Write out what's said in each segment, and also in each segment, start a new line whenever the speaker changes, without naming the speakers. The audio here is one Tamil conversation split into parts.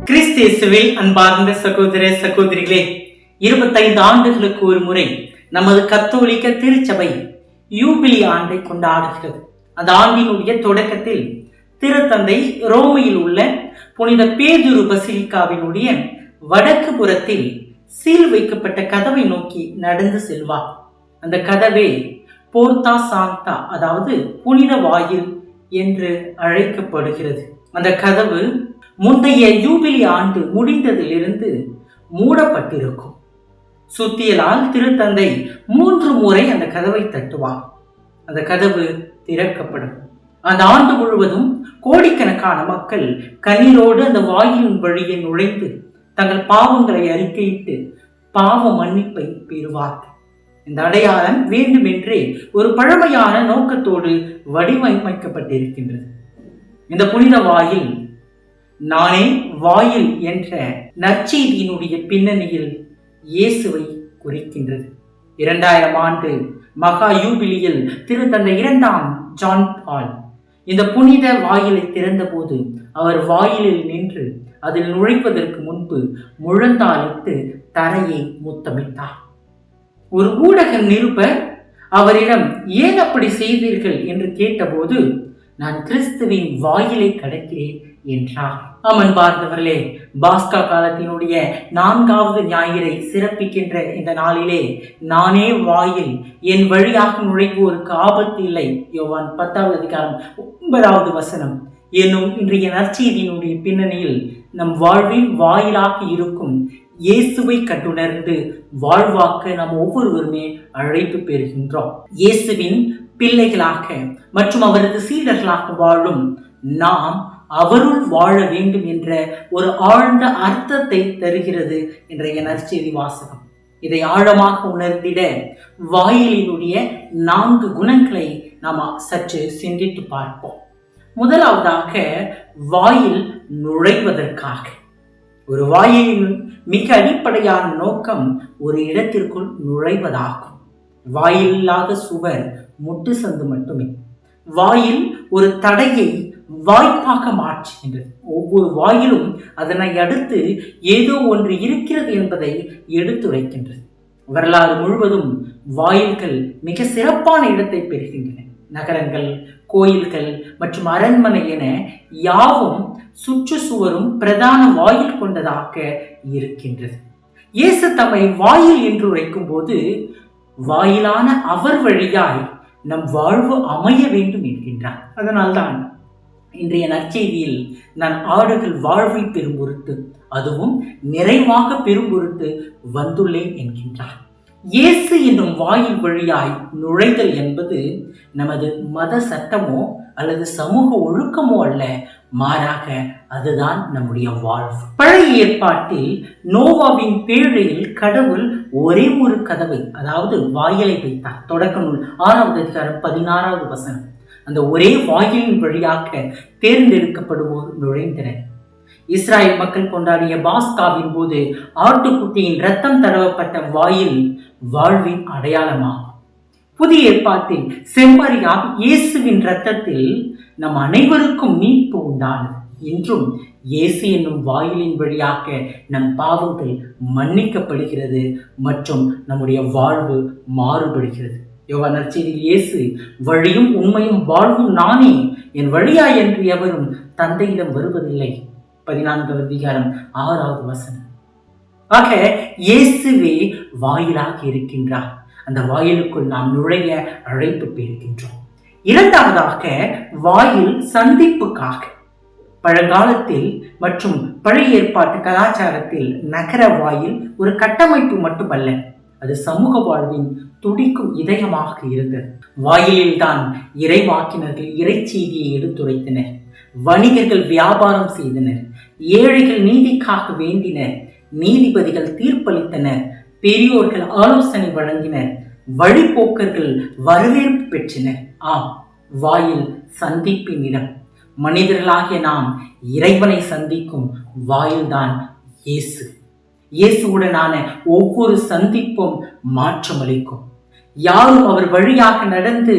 கிறிஸ்தேசுவில் அன்பார்ந்த சகோதர சகோதரிகளே, 25 ஆண்டுகளுக்கு ஒரு முறை நமது கத்தோலிக்க திருச்சபை யூபிலி ஆண்டை கொண்டாடுகிறது. அந்த ஆண்டினுடைய தொடக்கத்தில் திருத்தந்தை ரோமையில் உள்ள புனித பேதுரு பசிலிக்காவினுடைய வடக்கு புறத்தில் சீல் வைக்கப்பட்ட கதவை நோக்கி நடந்து செல்வார். அந்த கதவே போர்த்தா சாந்தா, அதாவது புனித வாயில் என்று அழைக்கப்படுகிறது. அந்த கதவு முந்தைய யூபிலி ஆண்டு முடிந்ததிலிருந்து மூடப்பட்டிருக்கும். சுத்தியலால் திருத்தந்தை 3 முறை அந்த கதவை தட்டுவார். அந்த கதவு திறக்கப்படும். அந்த ஆண்டு முழுவதும் கோடிக்கணக்கான மக்கள் கண்ணீரோடு அந்த வாயிலின் வழியை நுழைந்து தங்கள் பாவங்களை அறிக்கையிட்டு பாவ மன்னிப்பை பெறுவார்கள். இந்த அடையாளம் வேண்டுமென்றே ஒரு பழமையான நோக்கத்தோடு வடிவமைக்கப்பட்டிருக்கின்றது. இந்த புனித வாயில் நானே வாயில் என்ற நற்செய்தியினுடைய பின்னணியில் இயேசுவை குறிக்கின்றது. 2000 ஆண்டு மகா யூபிலியில் திருத்தந்தை 2ஆம் ஜான் பால் இந்த புனித வாயிலை திறந்த போது அவர் வாயிலில் நின்று அதில் நுழைப்பதற்கு முன்பு முழந்தாளிட்டு தரையை முத்தமிட்டார். ஒரு ஊடக நிருபர் அவரிடம் ஏன் அப்படி செய்தீர்கள் என்று கேட்டபோது, நான் கிறிஸ்துவின் வாயிலை கடக்கிறேன் என்றார். ஆமன் பார்த்தவர்களே, பாஸ்கா காலத்தினுடைய 4வது ஞாயிறை சிறப்பிக்கின்ற இந்த நாளிலே நானே வாயில், என் வழியாக நுழைவோருக்கு ஆபத்து இல்லை, யோவான் 10வது அதிகாரம் 9வது வசனம் என்னும் இன்றைய நற்செய்தியினுடைய பின்னணியில் நம் வாழ்வின் வாயிலாக இருக்கும் இயேசுவை கண்டுணர்ந்து வாழ்வாக்க நாம் ஒவ்வொருவருமே அழைப்பு பெறுகின்றோம். இயேசுவின் பிள்ளைகளாக மற்றும் அவரது சீடர்களாக வாழும் நாம் அவருள் வாழ வேண்டும் என்ற ஒரு ஆழ்ந்த அர்த்தத்தை தருகிறது இன்றைய நற்செய்தி வாசகம். இதை ஆழமாக உணர்ந்திட வாயிலினுடைய 4 குணங்களை நாம் சற்று சிந்தித்து பார்ப்போம். முதலாவதாக, வாயில் நுழைவதற்காக. ஒரு வாயிலின் மிக அடிப்படையான நோக்கம் ஒரு இடத்திற்குள் நுழைவதாகும். வாயில் இல்லாத சுவர் முட்டு சந்து மட்டுமே. வாயில் ஒரு தடையை வாய்ப்பாக மாற்றுகின்றது. ஒவ்வொரு வாயிலும் அதனை அடுத்து ஏதோ ஒன்று இருக்கிறது என்பதை எடுத்துரைக்கின்றது. வரலாறு முழுவதும் வாயில்கள் மிக சிறப்பான இடத்தை பெறுகின்றன. நகரங்கள், கோயில்கள் மற்றும் அரண்மனை என யாவும் சுற்றுச்சுவரும் பிரதான வாயில் கொண்டதாக இருக்கின்றது. இயேசு தம்மை வாயில் என்று உரைக்கும் போது வாயிலான அவர் வழியாய் நம் வாழ்வு அமைய வேண்டும் என்கின்றார். அதனால்தான் இன்றைய நற்செய்தியில் நான் ஆடுகள் வாழ்வை பெறும் பொருட்டு, அதுவும் நிறைவாக பெறும் பொருட்டு வந்துள்ளேன் என்கின்றார். இயேசு என்னும் வாயில் வழியாய் நுழைதல் என்பது நமது மத சட்டமோ அல்லது சமூக ஒழுக்கமோ அல்ல, மாறாக அதுதான் நம்முடைய வாழ்வு. பழைய ஏற்பாட்டில் நோவாவின் பேழையில் கடவுள் ஒரே ஒரு கதவை, அதாவது வாயிலை வைத்தார். தொடக்க நூல் 6வது அதிகாரம் 16வது வசனம். அந்த ஒரே வாயிலின் வழியாக தேர்ந்தெடுக்கப்படுவோர் நுழைந்தனர். இஸ்ராயல் மக்கள் கொண்டாடிய பாஸ்காவின் போது ஆட்டுக்குட்டியின் இரத்தம் தடவப்பட்ட வாயில் வாழ்வின் அடையாளமாகும். புதிய ஏற்பாட்டில் செம்மறியா இயேசுவின் இரத்தத்தில் நம் அனைவருக்கும் மீட்பு உண்டானது. இன்றும் இயேசு என்னும் வாயிலின் வழியாக நம் பாவங்கள் மன்னிக்கப்படுகிறது மற்றும் நம்முடைய வாழ்வு மாறுபடுகிறது. யோவான் நற்செய்தியில் இயேசு வழியும் உண்மையும் வாழ்வும் நானே, என் வழியாய் என்று எவரும் தந்தையிடம் வருவதில்லை, 14வது அதிகாரம் 6வது வசனம். ஆக இயேசுவே வாயிலாக இருக்கின்றார். அந்த வாயிலுக்குள் நாம் நுழைய அழைப்பு பெறுகின்றோம். இரண்டாவதாக, வாயில் சந்திப்புக்காக. பழங்காலத்தில் மற்றும் பழைய ஏற்பாட்டு கலாச்சாரத்தில் நகர வாயில் ஒரு கட்டமைப்பு மட்டுமல்ல, அது சமூக வாழ்வின் துடிக்கும் இதயமாக இருந்தது. வாயிலில் தான் இறைவாக்கினர்கள் இறைச்செய்தியை எடுத்துரைத்தனர், வணிகர்கள் வியாபாரம் செய்தனர், ஏழைகள் நீதிக்காக வேண்டினர், நீதிபதிகள் தீர்ப்பளித்தனர், பெரியோர்கள் ஆலோசனை வழங்கினர், வழிபோக்கர்கள் வரவேற்பு பெற்றனர். ஆம், வாயில் சந்திப்பின் இடம். மனிதர்களாகிய நாம் இறைவனை சந்திக்கும் வாயில்தான் இயேசு. இயேசுவுடனான ஒவ்வொரு சந்திப்பும் மாற்றமளிக்கும். யாரும் அவர் வழியாக நடந்து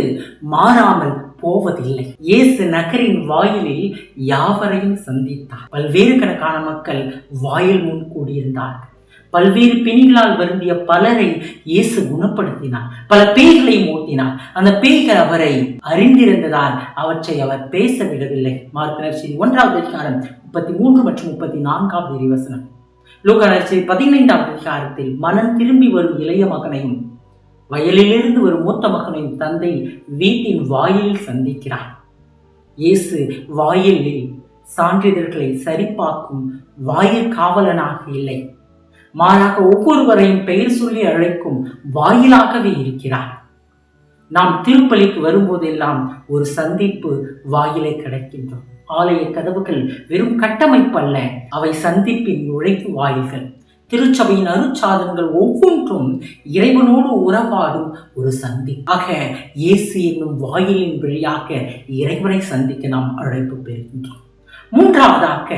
மாறாமல் போவதில்லை. இயேசு நகரின் வாயிலில் யாவரையும் சந்தித்தார். பல்வேறு கணக்கான மக்கள் வாயில் முன் கூடியிருந்தார்கள். பல்வேறு பிணிகளால் வருந்திய பலரை இயேசு குணப்படுத்தினார். பல பேய்களை ஓட்டினார். அந்த பேய்கள் அவரை அறிந்திருந்ததால் அவற்றை அவர் பேச விடவில்லை. மார்க் நற்செய்தி 1ஆம் அதிகாரம் 33 மற்றும் 34ஆவது இறைவசனம். லூக்கா நற்செய்தி 15ஆம் அதிகாரத்தில் மனம் திரும்பி வரும் இளைய மகனையும் வயலிலிருந்து வரும் மூத்த மகனையும் தந்தை வீட்டின் வாயிலில் சந்திக்கிறார். இயேசு வாயிலில் சான்றிதழ்களை சரிபார்க்கும் வாயில் காவலனாக இல்லை, மாறாக ஒவ்வொருவரையும் பெயர் சொல்லி அழைக்கும் வாயிலாகவே இருக்கிறார். நாம் திருப்பலிக்கு வரும்போதெல்லாம் ஒரு சந்திப்பு வாயிலை கிடைக்கின்றோம். ஆலய கதவுகள் வெறும் கட்டமைப்பு அல்ல, அவை சந்திப்பின் நுழைவு வாயில்கள். திருச்சபையின் அருட்சாதனங்கள் ஒவ்வொன்றும் இறைவனோடு உறவாடும் ஒரு சந்திப்பு. ஆக இயேசு என்னும் வாயிலின் வழியாக இறைவனை சந்திக்க நாம் அழைப்பு பெறுகின்றோம். மூன்றாவதாக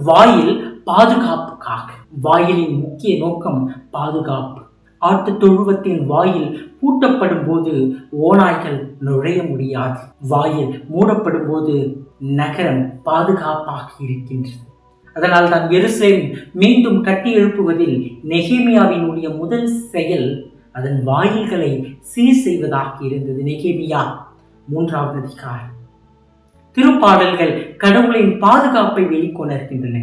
வாயில் பாதுகாப்புக்காக. வாயிலின் முக்கிய நோக்கம் பாதுகாப்பு. ஆட்டு தொழுவத்தின் வாயில் பூட்டப்படும் போது ஓநாய்கள் நுழைய முடியாது. வாயில் மூடப்படும் போது நகரம் பாதுகாப்பாக இருக்கின்றது. அதனால் தான் எருசலேம் மீண்டும் கட்டி எழுப்புவதில் நெகேமியாவினுடைய முதல் செயல் அதன் வாயில்களை சீர் செய்வதாக இருந்தது. நெகேமியா 3ஆவது அதிகாரம். திருப்பாடல்கள் கடவுளின் பாதுகாப்பை வெளிக்கொணர்கின்றன.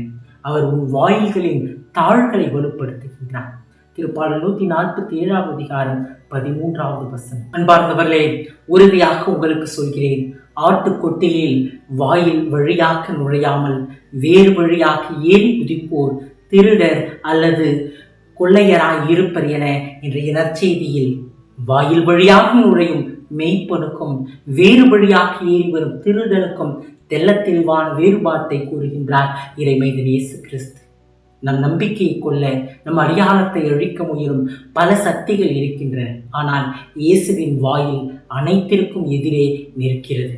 அவர் உன் வாயில்களின் தாள்களை வலுப்படுத்துகின்றார். திருப்பாடல் 147ஆவது அதிகாரம் 13ஆவது வசனம். அன்பார்ந்தவர்களே, உறுதியாக உங்களுக்கு சொல்கிறேன், ஆட்டுக்கொட்டிலில் வாயில் வழியாக நுழையாமல் வேறு வழியாக ஏறி குதிப்போர் திருடர் அல்லது கொள்ளையராய் இருப்பர் என இன்றைய நற்செய்தியில் வாயில் வழியாக நுழையும் மெய்ப்பனுக்கும் வேறு வழியாக ஏறி வரும் திருடனுக்கும் தெள்ளத் தெளிவான வேறுபாட்டை கூறுகின்றார் இறைமைந்தன் இயேசு கிறிஸ்து. நம் நம்பிக்கையை கொள்ள, நம் அடையாளத்தை அழிக்க முயலும் பல சக்திகள் இருக்கின்றன. ஆனால் இயேசுவின் வாயில் அனைத்திற்கும் எதிரே நிற்கிறது.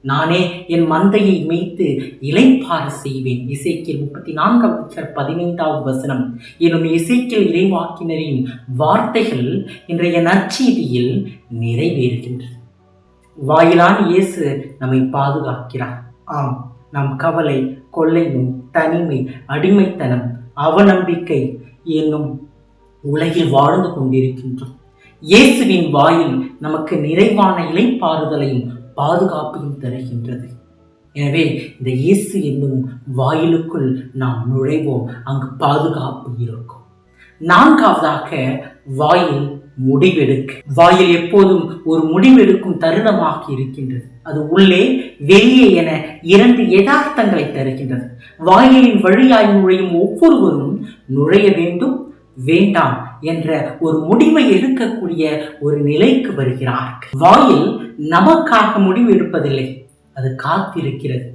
நானே என் மந்தையை மேய்த்து இளைப்பாற செய்வேன். எசேக்கியேல் 34:15 வசனம் எனும் எசேக்கியேல் இறைவாக்கினரின் வார்த்தைகள் இன்றைய நற்செய்தியில் நிறைவேறுகின்றது. வாயிலான இயேசு நம்மை பாதுகாக்கிறார். ஆம், நாம் கவலை, கொள்ளையும், தனிமை, அடிமைத்தனம், அவநம்பிக்கை என்னும் உலகில் வாழ்ந்து கொண்டிருக்கின்றோம். இயேசுவின் வாயில் நமக்கு நிறைவான இளைப்பாறுதலையும் பாதுகாப்பையும் தருகின்றது. எனவே இந்த இயேசு என்னும் வாயிலுக்குள் நாம் நுழைவோம், அங்கு பாதுகாப்பு இருக்கும். நான்காவதாக வாயில் முடிவெடுக்க. வாயில் எப்போதும் ஒரு முடிவெடுக்கும் தருணமாக இருக்கின்றது. அது உள்ளே வெளியே என இரண்டு யதார்த்தங்களை தருகின்றது. வாயிலின் வழியாய் நுழையும் ஒவ்வொருவரும் நுழைய வேண்டும், வேண்டாம் என்ற ஒரு முடிவை எடுக்கக்கூடிய ஒரு நிலைக்கு வருகிறார். வாயில் நமக்காக முடிவு எடுப்பதில்லை, அது காத்திருக்கிறது,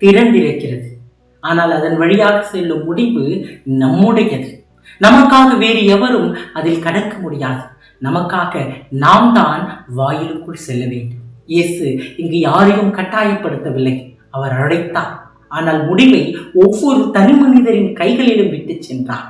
திறந்திருக்கிறது. ஆனால் அதன் வழியாக செல்லும் முடிவு நம்முடையது. நமக்காக வேறு எவரும் அதில் கடக்க முடியாது. நமக்காக நாம் தான் வாயிலுக்குள் செல்ல வேண்டும். இயேசு இங்கு யாரையும் கட்டாயப்படுத்தவில்லை, அவர் அழைத்தார். ஆனால் முடிவை ஒவ்வொரு தனி மனிதரின் கைகளிலும் விட்டு சென்றார்.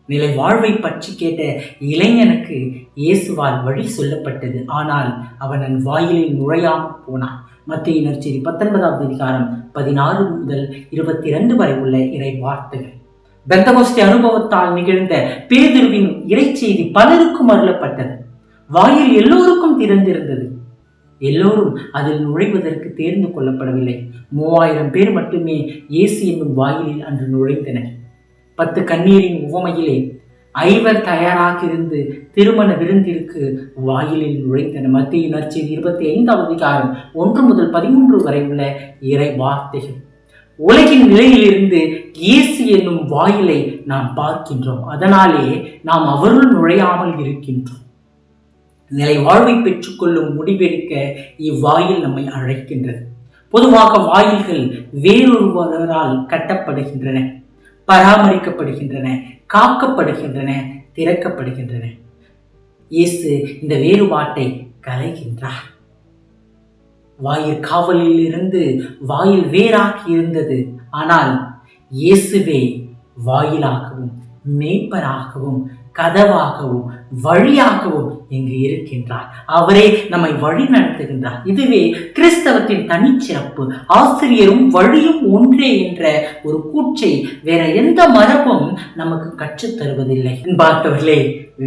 நிலை வாழ்வை பற்றி கேட்ட இளைஞனுக்கு இயேசுவால் வழி சொல்லப்பட்டது. ஆனால் அவன் அந்த வாயிலில் நுழையாமல் போனான். மத்தேயு நற்செய்தி 19ஆவது அதிகாரம் 16 முதல் 22 வரை உள்ள இறை வார்த்தைகள். பெந்தகோஸ்தே அனுபவத்தால் நிகழ்ந்த பேதுருவின் இறைச்செய்தி பலருக்கும் அருளப்பட்டது. வாயில் எல்லோருக்கும் திறந்திருந்தது. எல்லோரும் அதில் நுழைவதற்கு தேர்ந்து கொள்ளப்படவில்லை. 3000 பேர் மட்டுமே இயேசு என்னும் வாயிலில் அன்று நுழைந்தனர். 10 கண்ணீரின் உவமையிலே 5 தயாராக இருந்து திருமண விருந்திற்கு வாயிலில் நுழைந்தனர். மத்தேயு நற்செய்தி 25ஆவது அதிகாரம் 1 முதல் 13 வரை உள்ள இறை வார்த்தைகள். உலகின் நிலையிலிருந்து இயேசு என்னும் வாயிலை நாம் பார்க்கின்றோம். அதனாலே நாம் அவருள் நுழையாமல் இருக்கின்றோம். நிலை வாழ்வை பெற்றுக்கொள்ளும் முடிவெடுக்க இவ்வாயில் நம்மை அழைக்கின்றது. பொதுவாக வாயில்கள் வேறொருவரால் கட்டப்படுகின்றன, பராமரிக்கப்படுகின்றன, காக்கப்படுகின்றன, திறக்கப்படுகின்றன. இயேசு இந்த வேறுபாட்டை கலைகின்றார். வாயில் காவலில் இருந்து வாயில் வேறாகி இருந்தது. ஆனால் இயேசுவே வாயிலாகவும் மேய்ப்பராகவும் கதவாகவும் வழியாகவும் இங்கு இருக்கின்றார். அவரே நம்மை வழி நடத்துகின்றார். இதுவே கிறிஸ்தவத்தின் தனிச்சிறப்பு. ஆசிரியரும் வழியும் ஒன்றே என்ற ஒரு கூற்றை வேற எந்த மரபும் நமக்கு கற்றுத் தருவதில்லை. பார்த்தவர்களே,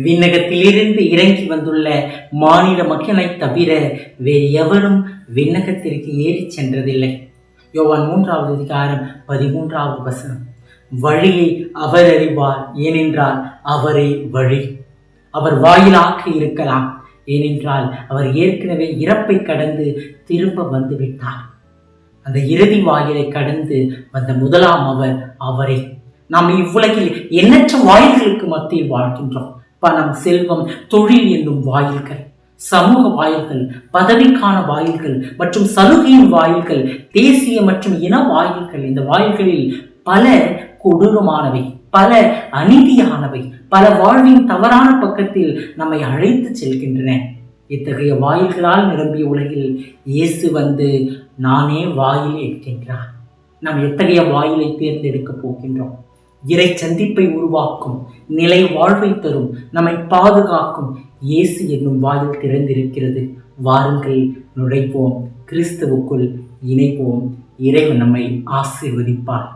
விண்ணகத்திலிருந்து இறங்கி வந்துள்ள மானிட மக்களை தவிர வேறு எவரும் விண்ணகத்திற்கு ஏறி சென்றதில்லை. யோவான் 3வது அதிகாரம் 13வது வசனம். வழியை அவர் அறிவார், ஏனென்றால் அவரே வழி. அவர் வாயிலாக இருக்கலாம், ஏனென்றால் அவர் ஏற்கனவே இறப்பை கடந்து திரும்ப வந்து விட்டார். அந்த இறுதி வாயிலை கடந்து வந்த முதலாம் அவரே. நாம் இவ்வுலகில் எண்ணற்ற வாயில்களுக்கு மத்தியில் வாழ்கின்றோம். பணம், செல்வம், தொழில் என்னும் வாயில்கள், சமூக வாயில்கள், பதவிக்கான வாயில்கள் மற்றும் சலுகையின் வாயில்கள், தேசிய மற்றும் இன வாயில்கள். இந்த வாயில்களில் பல கொடூரமானவை, பல அநீதியானவை, பல வாழ்வின் தவறான பக்கத்தில் நம்மை அழைத்து செல்கின்றன. இத்தகைய வாயில்களால் நிரம்பிய உலகில் இயேசு வந்து நானே வாயில் இருக்கின்றார். நாம் எத்தகைய வாயிலை தேர்ந்தெடுக்க போகின்றோம்? இறை சந்திப்பை உருவாக்கும், நிலை வாழ்வை தரும், நம்மை பாதுகாக்கும் இயேசு என்னும் வாயில் திறந்திருக்கிறது. வாருங்கள், நுழைவோம், கிறிஸ்துவுக்குள் இணைவோம். இறைவன் நம்மை ஆசீர்வதிப்பார்.